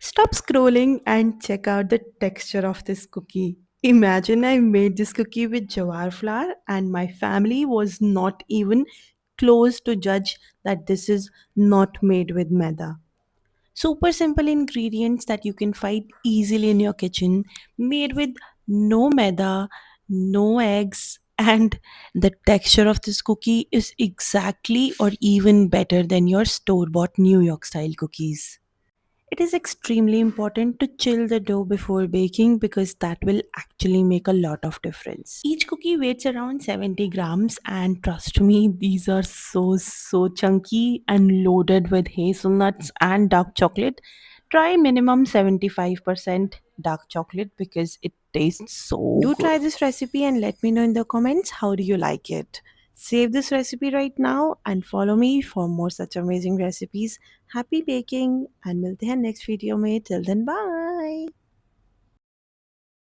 Stop scrolling and check out the texture of this cookie. Imagine I made this cookie with jawar flour and my family was not even close to judge that this is not made with maida. Super simple ingredients that you can find easily in your kitchen, made with no maida, no eggs, and the texture of this cookie is exactly or even better than your store bought New York style cookies. It is extremely important to chill the dough before baking because that will actually make a lot of difference. Each cookie weighs around 70 grams, and trust me, these are so chunky and loaded with hazelnuts and dark chocolate. Try minimum 75% dark chocolate because it tastes so Do good. Try this recipe and let me know in the comments how do you like it. Save this recipe right now and follow me for more such amazing recipes. Happy baking and मिलते हैं next video में. Till then, bye.